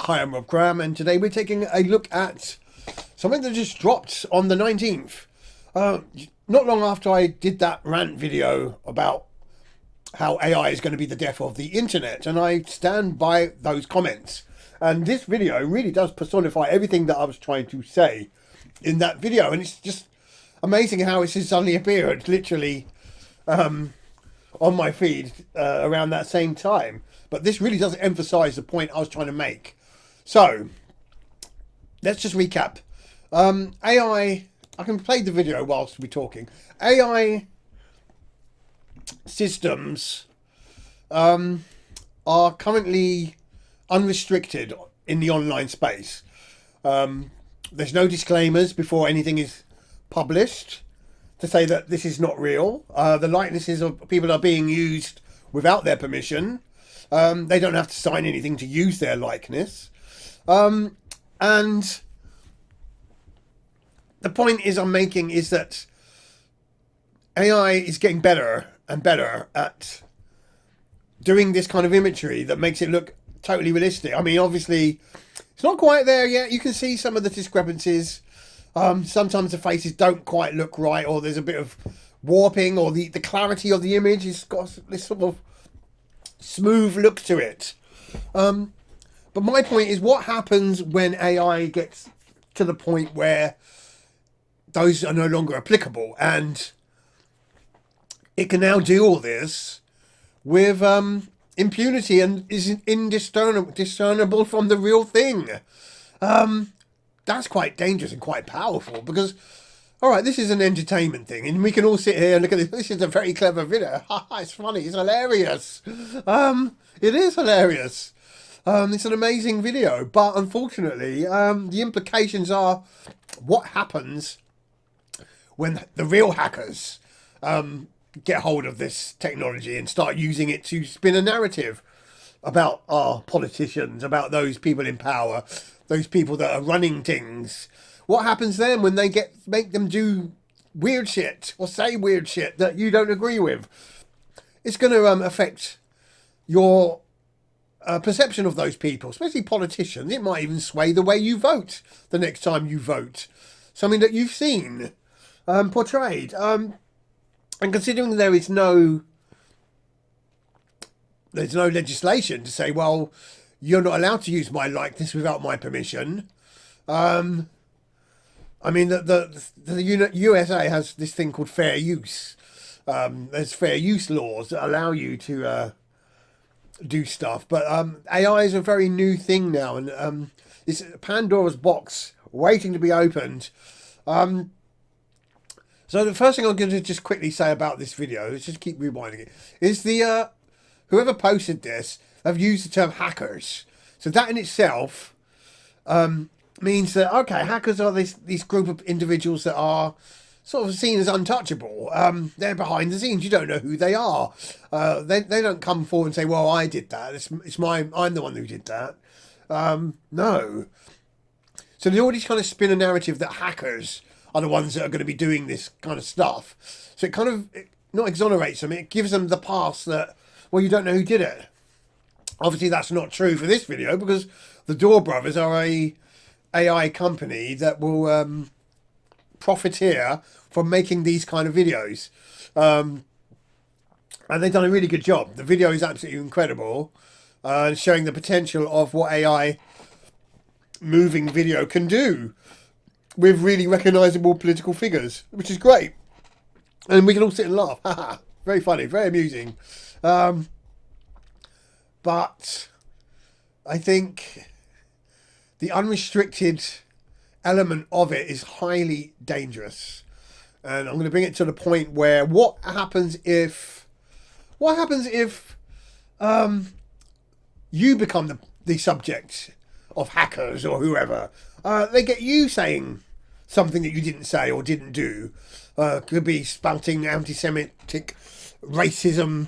Hi, I'm Rob Cram, and today we're taking a look at something that just dropped on the 19th. Not long after I did that rant video about how AI is going to be the death of the internet, and I stand by those comments. And this video really does personify everything that I was trying to say in that video, and it's just amazing how it's just suddenly appeared, literally, on my feed around that same time. But this really does emphasize the point I was trying to make. So, let's just recap. AI, I can play the video whilst we're talking. AI systems are currently unrestricted in the online space. There's no disclaimers before anything is published to say that this is not real. The likenesses of people are being used without their permission. They don't have to sign anything to use their likeness. And the point I'm making is that AI is getting better and better at doing this kind of imagery that makes it look totally realistic. I mean, obviously, it's not quite there yet. You can see some of the discrepancies. Sometimes the faces don't quite look right, or there's a bit of warping, or the clarity of the image has got this sort of smooth look to it. But my point is, what happens when AI gets to the point where those are no longer applicable, and it can now do all this with impunity and is indiscernible from the real thing? That's quite dangerous and quite powerful, because, all right, this is an entertainment thing, and we can all sit here and look at this. This is a very clever video. It's funny. It's hilarious. It is hilarious. It's an amazing video, but unfortunately, the implications are what happens when the real hackers get hold of this technology and start using it to spin a narrative about our politicians, about those people in power, those people that are running things. What happens then when they make them do weird shit or say weird shit that you don't agree with? It's going to affect your perception of those people, especially politicians. It might even sway the way you vote the next time you vote. Something that you've seen portrayed. And considering there's no legislation to say, well, you're not allowed to use my likeness without my permission. I mean, the USA has this thing called fair use. There's fair use laws that allow you to do stuff. But AI is a very new thing now, and it's Pandora's box waiting to be opened. So the first thing I'm going to just quickly say about this video, let's just keep rewinding it, is the whoever posted this have used the term hackers. So that in itself means that, okay, hackers are this group of individuals that are sort of seen as untouchable. They're behind the scenes. You don't know who they are. They don't come forward and say, well, I did that. I'm the one who did that. No. So they already kind of spin a narrative that hackers are the ones that are going to be doing this kind of stuff. So it kind of not exonerates them. It gives them the pass that, well, you don't know who did it. Obviously, that's not true for this video, because the Door Brothers are a AI company that will profiteer from making these kind of videos. And they've done a really good job. The video is absolutely incredible, showing the potential of what AI moving video can do with really recognisable political figures, which is great. And we can all sit and laugh. Very funny, very amusing. But I think the unrestricted element of it is highly dangerous. And I'm going to bring it to the point where what happens if you become the subject of hackers or whoever? They get you saying something that you didn't say or didn't do. Could be spouting anti-Semitic racism,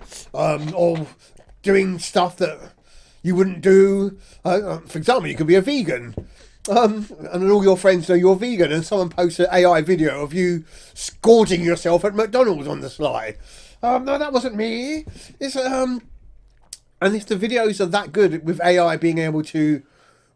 or doing stuff that you wouldn't do. For example, you could be a vegan, and all your friends know you're vegan, and someone posts an AI video of you scourging yourself at McDonald's on the sly. No, that wasn't me. It's and if the videos are that good with AI being able to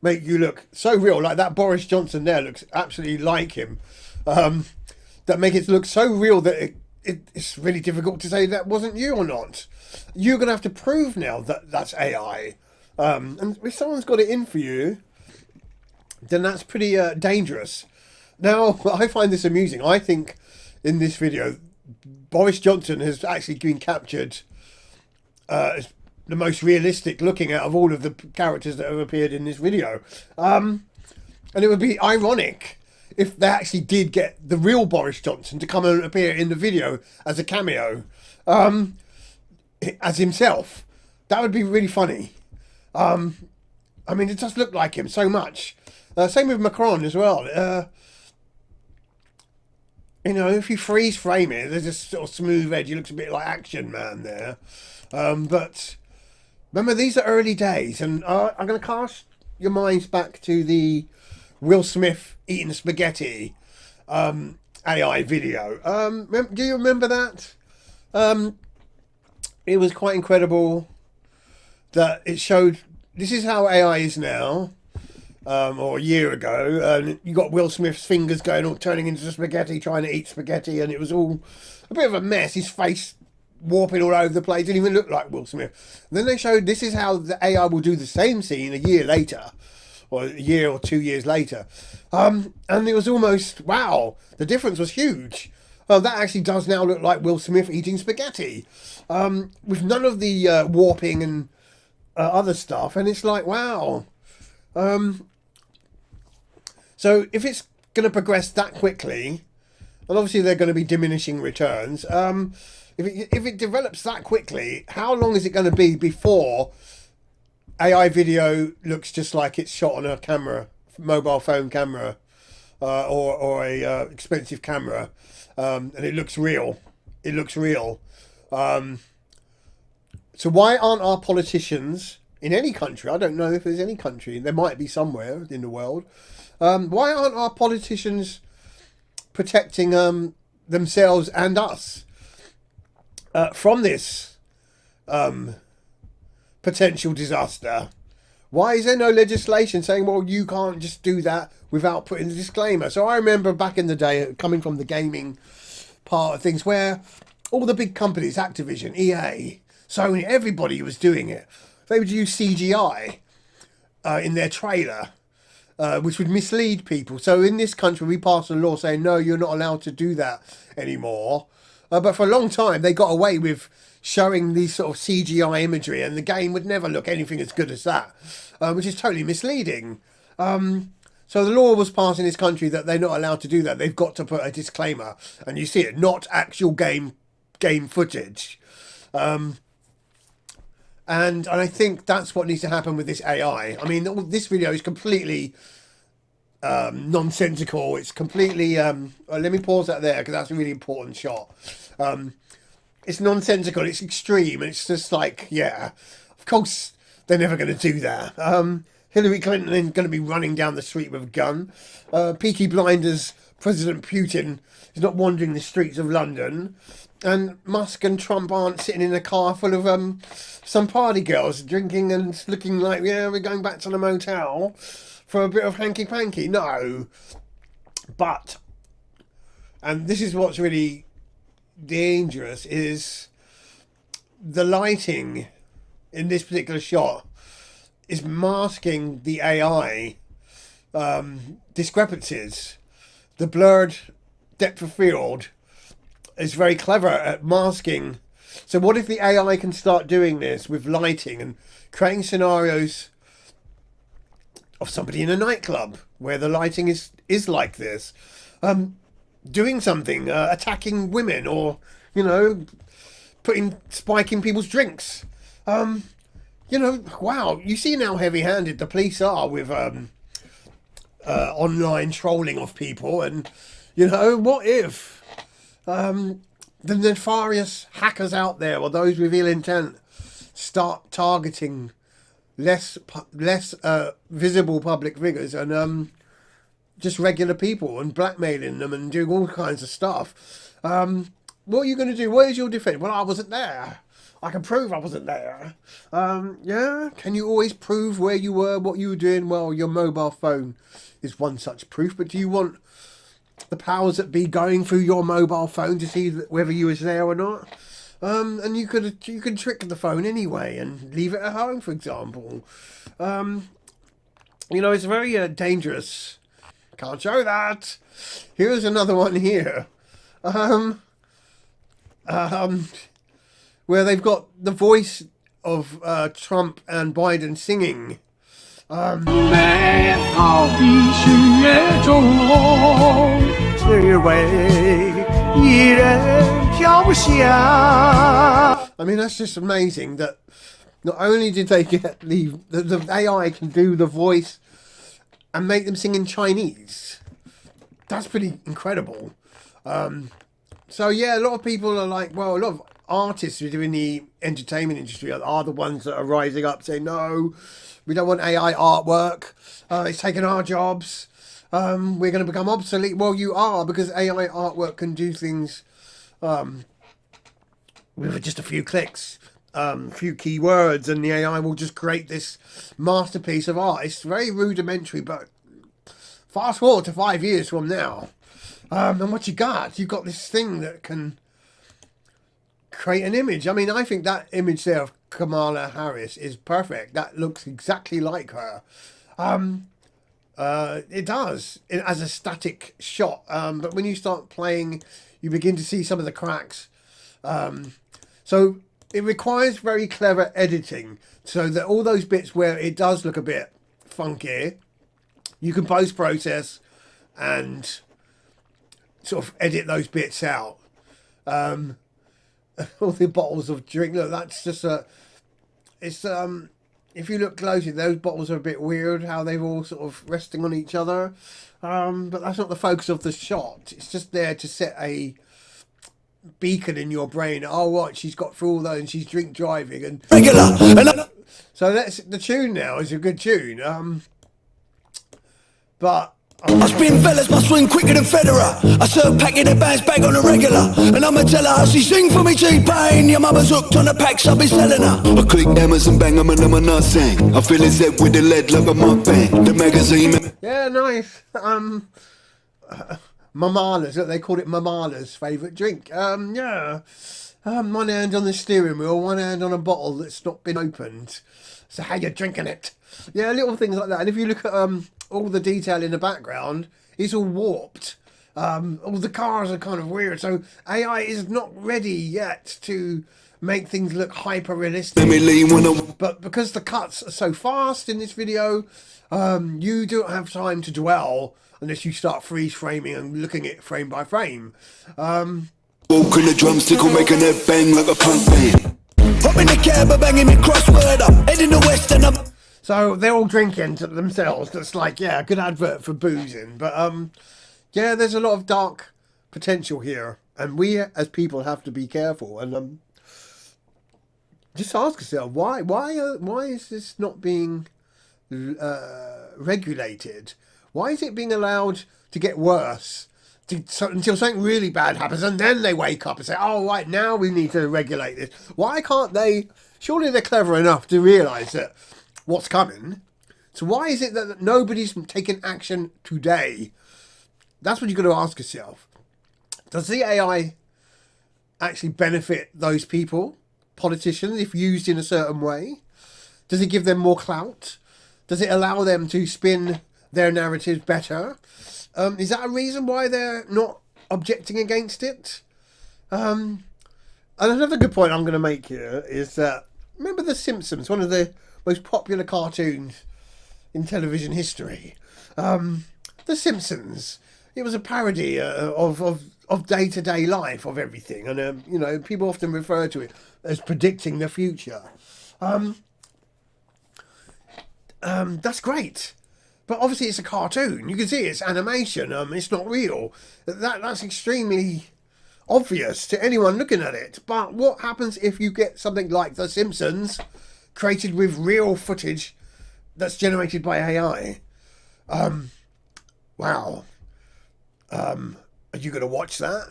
make you look so real. Like that Boris Johnson there looks absolutely like him. That make it look so real that it's really difficult to say that wasn't you or not. You're going to have to prove now that that's AI. And if someone's got it in for you, then that's pretty dangerous. Now, I find this amusing. I think in this video, Boris Johnson has actually been captured as the most realistic looking out of all of the characters that have appeared in this video. And it would be ironic if they actually did get the real Boris Johnson to come and appear in the video as a cameo, as himself. That would be really funny. I mean, it does look like him so much. Same with Macron as well. You know, if you freeze frame it, there's a sort of smooth edge. He looks a bit like Action Man there. But remember, these are early days, and I'm going to cast your minds back to the Will Smith eating spaghetti AI video. Do you remember that? It was quite incredible that it showed this is how AI is now, or a year ago, and you got Will Smith's fingers going all turning into spaghetti, trying to eat spaghetti, and it was all a bit of a mess. His face warping all over the place, didn't even look like Will Smith. And then they showed this is how the AI will do the same scene a year later, or a year or 2 years later. And it was almost, wow, the difference was huge. That actually does now look like Will Smith eating spaghetti, with none of the warping and other stuff. And it's like, wow. So if it's going to progress that quickly, and obviously they're going to be diminishing returns, if it develops that quickly, how long is it going to be before AI video looks just like it's shot on a camera, mobile phone camera, or a expensive camera, and it looks real? It looks real. So why aren't our politicians in any country? I don't know if there's any country. There might be somewhere in the world. Why aren't our politicians protecting themselves and us from this potential disaster? Why is there no legislation saying, well, you can't just do that without putting the disclaimer? So I remember back in the day, coming from the gaming part of things, where all the big companies, Activision, EA, Sony, everybody was doing it. They would use CGI in their trailer, which would mislead people. So in this country, we passed a law saying, no, you're not allowed to do that anymore. But for a long time, they got away with showing these sort of CGI imagery, and the game would never look anything as good as that, which is totally misleading. So the law was passed in this country that they're not allowed to do that. They've got to put a disclaimer, and you see it, not actual game footage. And I think that's what needs to happen with this AI. I mean, this video is completely nonsensical. It's completely... let me pause that there, because that's a really important shot. It's nonsensical, it's extreme, and it's just like, yeah, of course they're never going to do that. Hillary Clinton is going to be running down the street with a gun. Peaky Blinders President Putin is not wandering the streets of London. And Musk and Trump aren't sitting in a car full of some party girls drinking and looking like, yeah, we're going back to the motel for a bit of hanky-panky. No. But, and this is what's really dangerous, is the lighting in this particular shot is masking the AI discrepancies. The blurred depth of field is very clever at masking. So what if the AI can start doing this with lighting and creating scenarios of somebody in a nightclub where the lighting is like this, doing something, attacking women, or, you know, spiking people's drinks. You know, wow, you see how heavy-handed the police are with online trolling of people. And, you know, what if the nefarious hackers out there, or those with ill intent, start targeting less visible public figures and just regular people, and blackmailing them and doing all kinds of stuff? What are you going to do? Where's your defense? Well, I wasn't there. I can prove I wasn't there. Yeah, can you always prove where you were, what you were doing? Well, your mobile phone is one such proof, but do you want the powers that be going through your mobile phone to see whether you was there or not? And you could trick the phone anyway and leave it at home, for example. You know, it's very dangerous. Can't show that. Here's another one here. Where they've got the voice of Trump and Biden singing. I mean, that's just amazing that not only did they get the AI can do the voice and make them sing in Chinese. That's pretty incredible. So yeah, a lot of people are like, well, a lot of artists who are in the entertainment industry are the ones that are rising up saying, no, we don't want AI artwork. It's taking our jobs. We're going to become obsolete. Well, you are, because AI artwork can do things with just a few clicks, a few keywords, and the AI will just create this masterpiece of art. It's very rudimentary, but fast forward to 5 years from now. And what you got? You've got this thing that can create an image. I mean, I think that image there of Kamala Harris is perfect. That looks exactly like her. It does, as a static shot. But when you start playing, you begin to see some of the cracks. So it requires very clever editing, so that all those bits where it does look a bit funky, you can post-process and sort of edit those bits out. All the bottles of drink, look, that's just it's if you look closely, those bottles are a bit weird, how they're all sort of resting on each other. But that's not the focus of the shot. It's just there to set a beacon in your brain. Oh, what, she's got through all those and she's drink driving and regular. So that's the tune now. Is a good tune. But I spin fellas, my swing quicker than Federer. I serve packing the bands back on a regular. And I'ma tell her how she sing for me T-Pain. Your mama's hooked on the packs, I'll be selling her. I click Amazon, bang, I'm not saying. I feel his head with the lead like a mukbang. The magazine. Yeah, nice. Mamala's, they called it Mamala's favourite drink. Yeah. One hand on the steering wheel, one hand on a bottle that's not been opened. So how you drinking it? Yeah, little things like that. And if you look at all the detail in the background, it's all warped. All the cars are kind of weird. So AI is not ready yet to make things look hyper realistic. But because the cuts are so fast in this video, you don't have time to dwell unless you start freeze framing and looking at it frame by frame. Walking the drumstick or making it bang like a punk band. Hop in the cab, banging me crossword up, heading the west and up. So they're all drinking to themselves. That's like, yeah, a good advert for boozing. But yeah, there's a lot of dark potential here, and we as people have to be careful. And just ask yourself, why is this not being regulated? Why is it being allowed to get worse until something really bad happens, and then they wake up and say, oh, right, now we need to regulate this? Why can't they? Surely they're clever enough to realise that what's coming. So why is it that nobody's taking action today? That's what you've got to ask yourself. Does the AI actually benefit those people, politicians, if used in a certain way? Does it give them more clout? Does it allow them to spin their narratives better? Is that a reason why they're not objecting against it? And another good point I'm going to make here is that, remember The Simpsons, one of the most popular cartoons in television history. The Simpsons. It was a parody of day-to-day life, of everything. And, you know, people often refer to it as predicting the future. That's great. But obviously it's a cartoon. You can see it's animation. It's not real. That's extremely obvious to anyone looking at it. But what happens if you get something like The Simpsons created with real footage that's generated by AI? Wow. Are you going to watch that?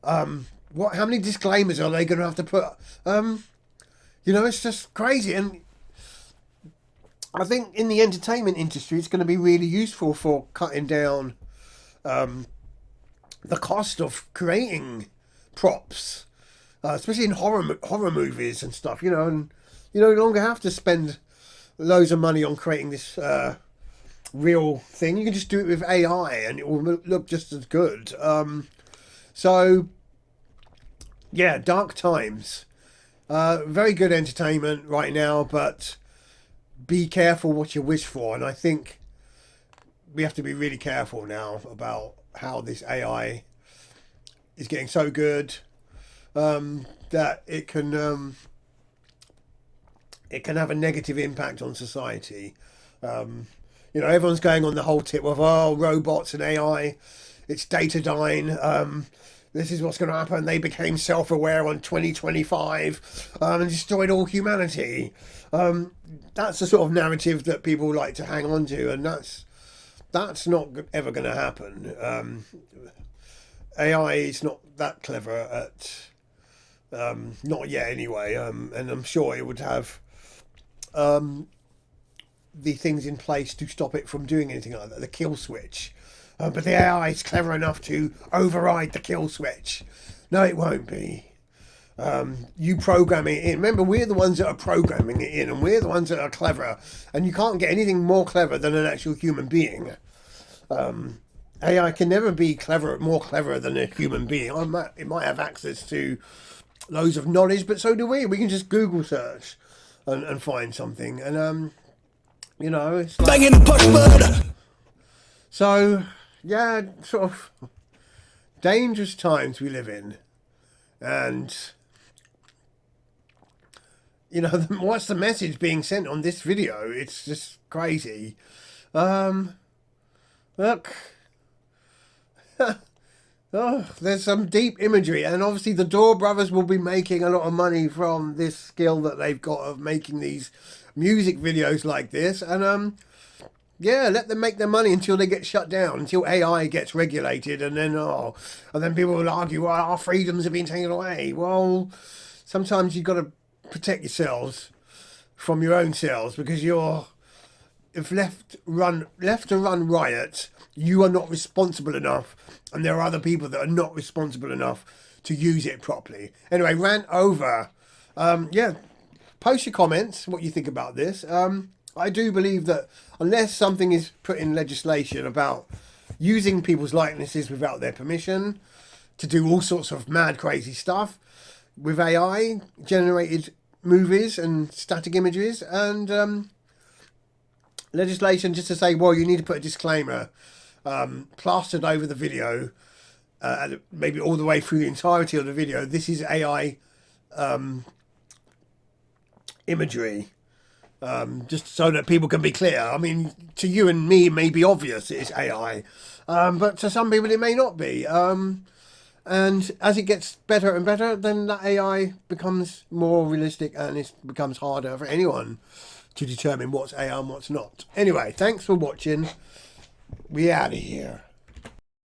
How many disclaimers are they going to have to put? You know, it's just crazy. And I think in the entertainment industry, it's going to be really useful for cutting down the cost of creating props, especially in horror movies and stuff. You know, and you no longer have to spend loads of money on creating this real thing. You can just do it with AI, and it will look just as good. So, yeah, dark times. Very good entertainment right now, but be careful what you wish for. And I think we have to be really careful now about how this AI is getting so good that it can have a negative impact on society. You know, everyone's going on the whole tip of, oh, robots and AI, it's data dying. This is what's going to happen. They became self-aware on 2025 and destroyed all humanity. That's the sort of narrative that people like to hang on to, and that's not ever going to happen. AI is not that clever at, not yet anyway, and I'm sure it would have the things in place to stop it from doing anything like that, the kill switch. But the AI is clever enough to override the kill switch. No, it won't be. You program it in. Remember, we're the ones that are programming it in, and we're the ones that are clever. And you can't get anything more clever than an actual human being. AI can never be more clever than a human being. It might have access to loads of knowledge, but so do we. We can just Google search and find something. And, you know, it's like... Banging the push bird. So, yeah, sort of dangerous times we live in. And, you know, what's the message being sent on this video? It's just crazy. Look. Oh, there's some deep imagery. And obviously the Door brothers will be making a lot of money from this skill that they've got of making these music videos like this. And, yeah, let them make their money until they get shut down, until AI gets regulated, and then people will argue, well, our freedoms have been taken away. Well, sometimes you've got to protect yourselves from your own selves, because if left to run riot, you are not responsible enough, and there are other people that are not responsible enough to use it properly. Anyway, rant over. Yeah, post your comments, what you think about this. I do believe that unless something is put in legislation about using people's likenesses without their permission to do all sorts of mad, crazy stuff with AI, generated movies and static images, and legislation just to say, well, you need to put a disclaimer plastered over the video, maybe all the way through the entirety of the video. This is AI imagery. Just so that people can be clear. I mean, to you and me, it may be obvious it's AI, but to some people it may not be. And as it gets better and better, then that AI becomes more realistic, and it becomes harder for anyone to determine what's AI and what's not. Anyway, thanks for watching. We out of here.